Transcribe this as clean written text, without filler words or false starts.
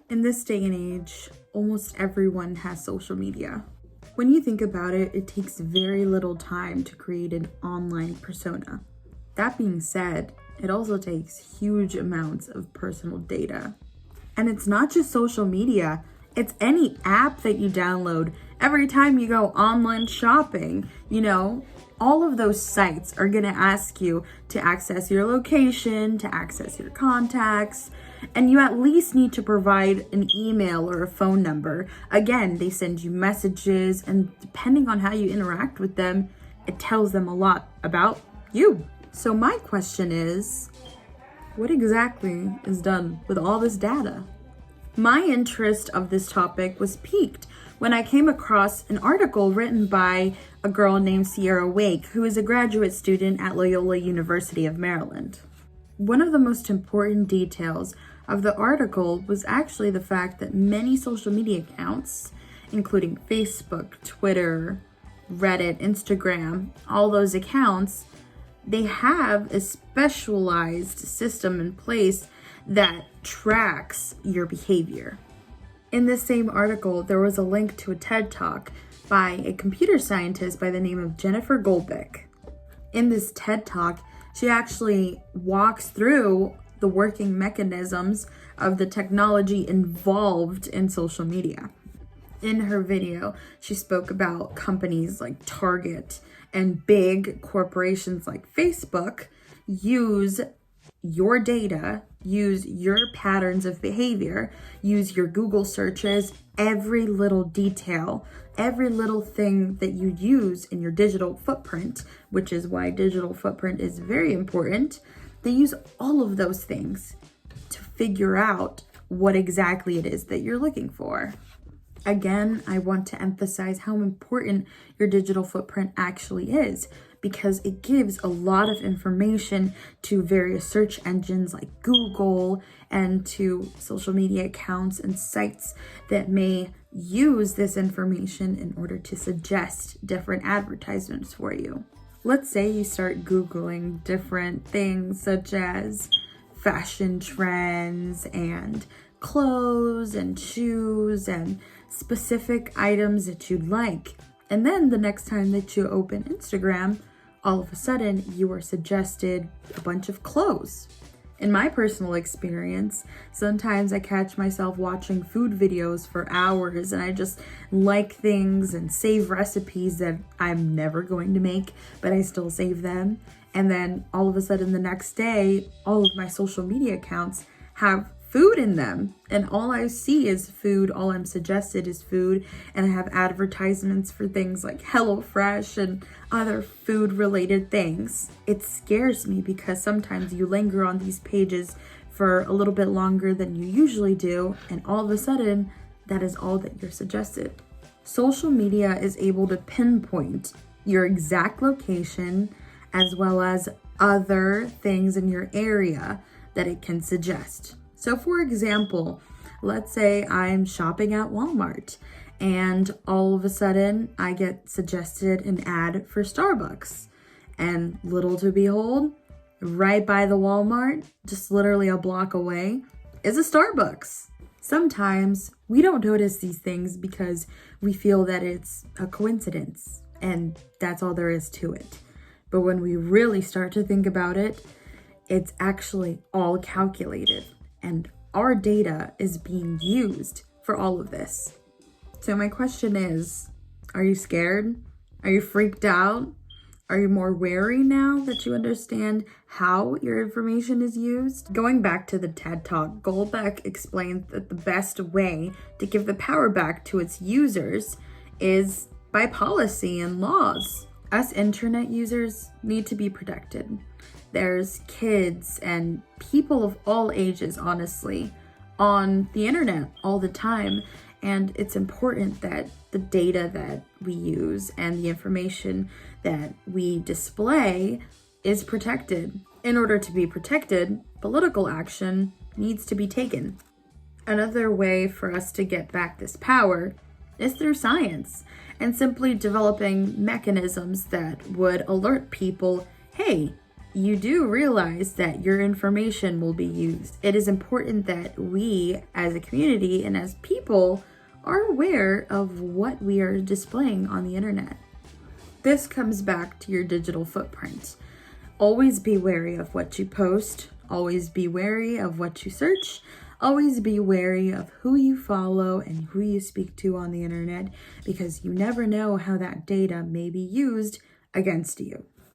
In this day and age, almost everyone has social media. When you think about it, it takes very little time to create an online persona. That being said, it also takes huge amounts of personal data. And it's not just social media, it's any app that you download. Every time you go online shopping, all of those sites are gonna ask you to access your location, to access your contacts, and you at least need to provide an email or a phone number. Again, they send you messages, and depending on how you interact with them, it tells them a lot about you. So my question is, what exactly is done with all this data? My interest of this topic was piqued when I came across an article written by a girl named Sierra Wake, who is a graduate student at Loyola University of Maryland. One of the most important details of the article was actually the fact that many social media accounts, including Facebook, Twitter, Reddit, Instagram, all those accounts, they have a specialized system in place that tracks your behavior. In this same article, there was a link to a TED Talk by a computer scientist by the name of Jennifer Goldbeck. In this TED Talk, she actually walks through the working mechanisms of the technology involved in social media. In her video, she spoke about companies like Target and big corporations like Facebook use your data, use your patterns of behavior, use your Google searches, every little detail, every little thing that you use in your digital footprint, which is why digital footprint is very important. They use all of those things to figure out what exactly it is that you're looking for. Again, I want to emphasize how important your digital footprint actually is, because it gives a lot of information to various search engines like Google and to social media accounts and sites that may use this information in order to suggest different advertisements for you. Let's say you start Googling different things such as fashion trends and clothes and shoes and specific items that you'd like. And then the next time that you open Instagram, all of a sudden you are suggested a bunch of clothes. In my personal experience, sometimes I catch myself watching food videos for hours and I just like things and save recipes that I'm never going to make, but I still save them. And then all of a sudden the next day, all of my social media accounts have food in them, and all I see is food, all I'm suggested is food, and I have advertisements for things like HelloFresh and other food related things. It scares me because sometimes you linger on these pages for a little bit longer than you usually do, and all of a sudden that is all that you're suggested. Social media is able to pinpoint your exact location as well as other things in your area that it can suggest. So for example, let's say I'm shopping at Walmart and all of a sudden I get suggested an ad for Starbucks. And little to behold, right by the Walmart, just literally a block away, is a Starbucks. Sometimes we don't notice these things because we feel that it's a coincidence and that's all there is to it. But when we really start to think about it, it's actually all calculated. And our data is being used for all of this. So my question is, are you scared? Are you freaked out? Are you more wary now that you understand how your information is used? Going back to the TED Talk, Goldbeck explains that the best way to give the power back to its users is by policy and laws. Us internet users need to be protected. There's kids and people of all ages, honestly, on the internet all the time. And it's important that the data that we use and the information that we display is protected. In order to be protected, political action needs to be taken. Another way for us to get back this power is through science and simply developing mechanisms that would alert people, hey, you do realize that your information will be used. It is important that we as a community and as people are aware of what we are displaying on the internet. This comes back to your digital footprint. Always be wary of what you post. Always be wary of what you search. Always be wary of who you follow and who you speak to on the internet, because you never know how that data may be used against you.